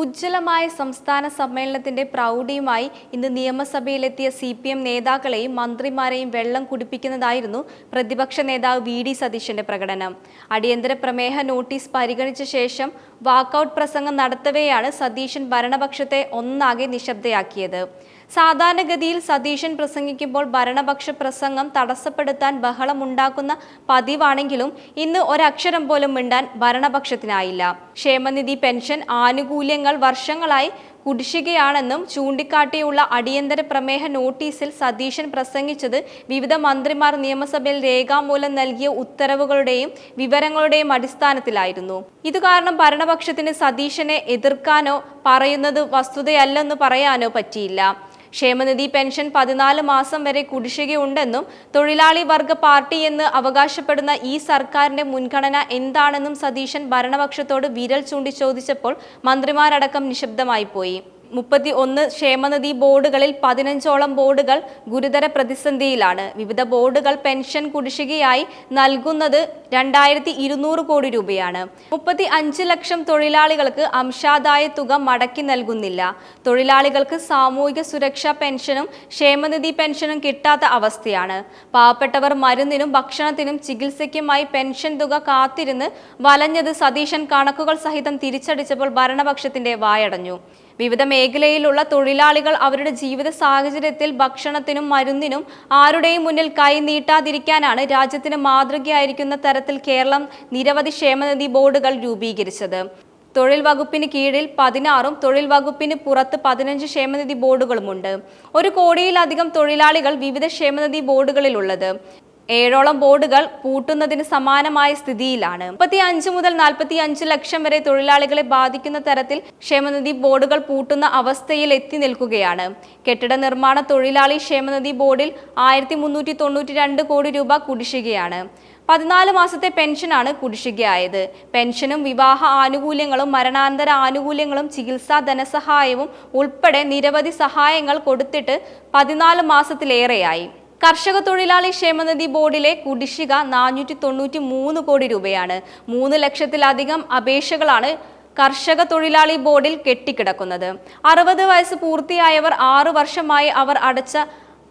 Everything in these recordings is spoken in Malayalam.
ഉജ്ജ്വലമായ സംസ്ഥാന സമ്മേളനത്തിന്റെ പ്രൗഢിയുമായി ഇന്ന് നിയമസഭയിലെത്തിയ CPM നേതാക്കളെയും മന്ത്രിമാരെയും വെള്ളം കുടിപ്പിക്കുന്നതായിരുന്നു പ്രതിപക്ഷ നേതാവ് VD സതീശന്റെ പ്രകടനം. അടിയന്തര പ്രമേയ നോട്ടീസ് പരിഗണിച്ച ശേഷം വാക്കൌട്ട് പ്രസംഗം നടത്തവെയാണ് സതീശൻ ഭരണപക്ഷത്തെ ഒന്നാകെ നിശബ്ദയാക്കിയത്. സാധാരണഗതിയിൽ സതീശൻ പ്രസംഗിക്കുമ്പോൾ ഭരണപക്ഷ പ്രസംഗം തടസ്സപ്പെടുത്താൻ ബഹളമുണ്ടാക്കുന്ന പതിവാണെങ്കിലും ഇന്ന് ഒരക്ഷരം പോലും മിണ്ടാൻ ഭരണപക്ഷത്തിനായില്ല. ക്ഷേമനിധി പെൻഷൻ ആനുകൂല്യങ്ങൾ വർഷങ്ങളായി കുടിശ്ശികയാണെന്നും ചൂണ്ടിക്കാട്ടിയുള്ള അടിയന്തര പ്രമേയ നോട്ടീസിൽ സതീശൻ പ്രസംഗിച്ചത് വിവിധ മന്ത്രിമാർ നിയമസഭയിൽ രേഖാമൂലം നൽകിയ ഉത്തരവുകളുടെയും വിവരങ്ങളുടെയും അടിസ്ഥാനത്തിലായിരുന്നു. ഇതുകാരണം ഭരണപക്ഷത്തിന് സതീശനെ എതിർക്കാനോ പറയുന്നത് വസ്തുതയല്ലെന്ന് പറയാനോ പറ്റിയില്ല. ക്ഷേമനിധി പെൻഷൻ 14 മാസം വരെ കുടിശ്ശികയുണ്ടെന്നും തൊഴിലാളി വർഗ പാർട്ടി എന്ന് അവകാശപ്പെടുന്ന ഈ സർക്കാരിന്റെ മുൻഗണന എന്താണെന്നും സതീശൻ ഭരണപക്ഷത്തോട് വിരൽ ചൂണ്ടി ചോദിച്ചപ്പോൾ മന്ത്രിമാരടക്കം നിശബ്ദമായി പോയി. 31 ക്ഷേമനിധി ബോർഡുകളിൽ 15ഓളം ബോർഡുകൾ ഗുരുതര പ്രതിസന്ധിയിലാണ്. വിവിധ ബോർഡുകൾ പെൻഷൻ കുടിശ്ശികയായി നൽകുന്നത് 2200 കോടി രൂപയാണ്. 35 ലക്ഷം തൊഴിലാളികൾക്ക് അംശാദായ തുക മടക്കി നൽകുന്നില്ല. തൊഴിലാളികൾക്ക് സാമൂഹിക സുരക്ഷാ പെൻഷനും ക്ഷേമനിധി പെൻഷനും കിട്ടാത്ത അവസ്ഥയാണ്. പാവപ്പെട്ടവർ മരുന്നിനും ഭക്ഷണത്തിനും ചികിത്സയ്ക്കുമായി പെൻഷൻ തുക കാത്തിരുന്ന് വലഞ്ഞത് സതീശൻ കണക്കുകൾ സഹിതം തിരിച്ചടിച്ചപ്പോൾ ഭരണപക്ഷത്തിന്റെ വായടഞ്ഞു. വിവിധ മേഖലയിലുള്ള തൊഴിലാളികൾ അവരുടെ ജീവിത സാഹചര്യത്തിൽ ഭക്ഷണത്തിനും മരുന്നിനും ആരുടെയും മുന്നിൽ കൈ നീട്ടാതിരിക്കാനാണ് രാജ്യത്തിന് മാതൃകയായിരിക്കുന്ന തരത്തിൽ കേരളം നിരവധി ക്ഷേമനിധി ബോർഡുകൾ രൂപീകരിച്ചത്. തൊഴിൽ വകുപ്പിന് കീഴിൽ 16ഉം തൊഴിൽ വകുപ്പിന് പുറത്ത് 15 ക്ഷേമനിധി ബോർഡുകളുമുണ്ട്. 1 കോടിയിലധികം തൊഴിലാളികൾ വിവിധ ക്ഷേമനിധി ബോർഡുകളിലുള്ളത്. 7ഓളം ബോർഡുകൾ പൂട്ടുന്നതിന് സമാനമായ സ്ഥിതിയിലാണ്. 35 മുതൽ 45 ലക്ഷം വരെ തൊഴിലാളികളെ ബാധിക്കുന്ന തരത്തിൽ ക്ഷേമനിധി ബോർഡുകൾ പൂട്ടുന്ന അവസ്ഥയിൽ എത്തി നിൽക്കുകയാണ്. കെട്ടിട നിർമ്മാണ തൊഴിലാളി ക്ഷേമനിധി ബോർഡിൽ 1392 കോടി രൂപ കുടിശ്ശികയാണ്. 14 മാസത്തെ പെൻഷനാണ് കുടിശ്ശികയായത്. പെൻഷനും വിവാഹ ആനുകൂല്യങ്ങളും മരണാനന്തര ആനുകൂല്യങ്ങളും ചികിത്സാ ധനസഹായവും ഉൾപ്പെടെ നിരവധി സഹായങ്ങൾ കൊടുത്തിട്ട് 14 മാസത്തിലേറെയായി. കർഷക തൊഴിലാളി ക്ഷേമനിധി ബോർഡിലെ കുടിശ്ശിക 493 കോടി രൂപയാണ്. 3 ലക്ഷത്തിലധികം അപേക്ഷകളാണ് കർഷക തൊഴിലാളി ബോർഡിൽ കെട്ടിക്കിടക്കുന്നത്. 60 വയസ്സ് പൂർത്തിയായവർ 6 വർഷമായി അവർ അടച്ച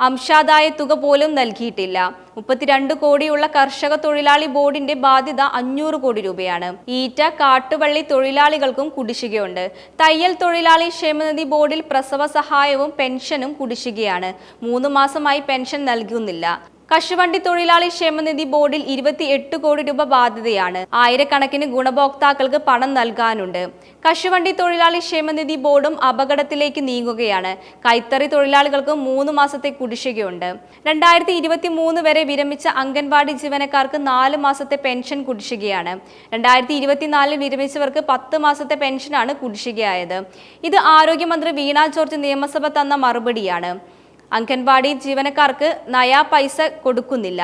അംശാദായ തുക പോലും നൽകിയിട്ടില്ല. 32 കോടിയുള്ള കർഷക തൊഴിലാളി ബോർഡിന്റെ ബാധ്യത 500 കോടി രൂപയാണ്. ഈറ്റ കാട്ടുവള്ളി തൊഴിലാളികൾക്കും കുടിശ്ശികയുണ്ട്. തയ്യൽ തൊഴിലാളി ക്ഷേമനിധി ബോർഡിൽ പ്രസവ സഹായവും പെൻഷനും കുടിശ്ശികയാണ്. 3 മാസമായി പെൻഷൻ നൽകുന്നില്ല. കശുവണ്ടി തൊഴിലാളി ക്ഷേമനിധി ബോർഡിൽ 28 കോടി രൂപ ബാധ്യതയാണ്. ആയിരക്കണക്കിന് ഗുണഭോക്താക്കൾക്ക് പണം നൽകാനുണ്ട്. കശുവണ്ടി തൊഴിലാളി ക്ഷേമനിധി ബോർഡും അപകടത്തിലേക്ക് നീങ്ങുകയാണ്. കൈത്തറി തൊഴിലാളികൾക്ക് 3 മാസത്തെ കുടിശ്ശികയുണ്ട്. 2023 വരെ വിരമിച്ച അംഗൻവാടി ജീവനക്കാർക്ക് 4 മാസത്തെ പെൻഷൻ കുടിശ്ശികയാണ്. 2024 വിരമിച്ചവർക്ക് 10 മാസത്തെ പെൻഷനാണ് കുടിശ്ശികയായത്. ഇത് ആരോഗ്യമന്ത്രി വീണ ജോർജ് നിയമസഭ തന്ന മറുപടിയാണ്. അംഗൻവാടി ജീവനക്കാർക്ക് നയാ പൈസ കൊടുക്കുന്നില്ല.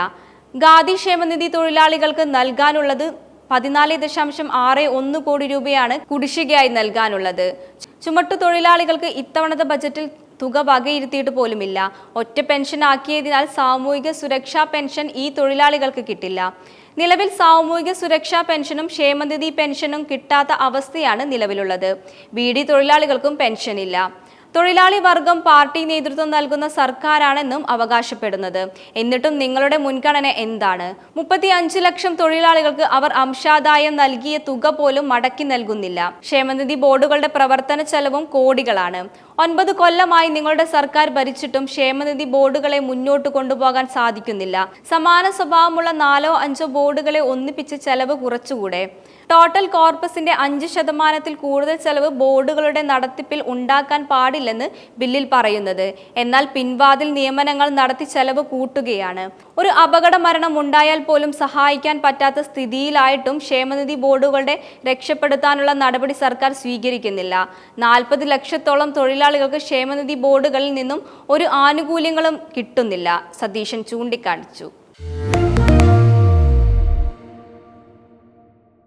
ഖാദി ക്ഷേമനിധി തൊഴിലാളികൾക്ക് നൽകാനുള്ളത് 14.61 കോടി രൂപയാണ് കുടിശ്ശികയായി നൽകാനുള്ളത്. ചുമട്ടു തൊഴിലാളികൾക്ക് ഇത്തവണത്തെ ബജറ്റിൽ തുക വകയിരുത്തിയിട്ട് പോലുമില്ല. ഒറ്റ പെൻഷൻ ആക്കിയതിനാൽ സാമൂഹിക സുരക്ഷാ പെൻഷൻ ഈ തൊഴിലാളികൾക്ക് കിട്ടില്ല. നിലവിൽ സാമൂഹിക സുരക്ഷാ പെൻഷനും ക്ഷേമനിധി പെൻഷനും കിട്ടാത്ത അവസ്ഥയാണ് നിലവിലുള്ളത്. ബീഡി തൊഴിലാളികൾക്കും പെൻഷനില്ല. തൊഴിലാളി വർഗം പാർട്ടി നേതൃത്വം നൽകുന്ന സർക്കാരാണെന്നും അവകാശപ്പെടുന്നത്. എന്നിട്ടും നിങ്ങളുടെ മുൻഗണന എന്താണ്? 35 ലക്ഷം തൊഴിലാളികൾക്ക് അവർ അംശാദായം നൽകിയ തുക പോലും മടക്കി നൽകുന്നില്ല. ക്ഷേമനിധി ബോർഡുകളുടെ പ്രവർത്തന ചെലവും കോടികളാണ്. 9 കൊല്ലമായി നിങ്ങളുടെ സർക്കാർ ഭരിച്ചിട്ടും ക്ഷേമനിധി ബോർഡുകളെ മുന്നോട്ട് കൊണ്ടുപോകാൻ സാധിക്കുന്നില്ല. സമാന സ്വഭാവമുള്ള 4ഓ 5ഓ ബോർഡുകളെ ഒന്നിപ്പിച്ച് ചെലവ് കുറച്ചുകൂടെ? ടോട്ടൽ കോർപ്പസിന്റെ 5% കൂടുതൽ ചെലവ് ബോർഡുകളുടെ നടത്തിപ്പിൽ ഉണ്ടാക്കാൻ പാടില്ലെന്ന് ബില്ലിൽ പറയുന്നത്. എന്നാൽ പിൻവാതിൽ നിയമനങ്ങൾ നടത്തി ചെലവ് കൂട്ടുകയാണ്. ഒരു അപകട മരണം ഉണ്ടായാൽ പോലും സഹായിക്കാൻ പറ്റാത്ത സ്ഥിതിയിലായിട്ടും ക്ഷേമനിധി ബോർഡുകളുടെ രക്ഷപ്പെടുത്താനുള്ള നടപടി സർക്കാർ സ്വീകരിക്കുന്നില്ല. 40 ലക്ഷത്തോളം തൊഴിലാളികൾക്ക് ക്ഷേമനിധി ബോർഡുകളിൽ നിന്നും ഒരു ആനുകൂല്യങ്ങളും കിട്ടുന്നില്ല, സതീശൻ ചൂണ്ടിക്കാണിച്ചു.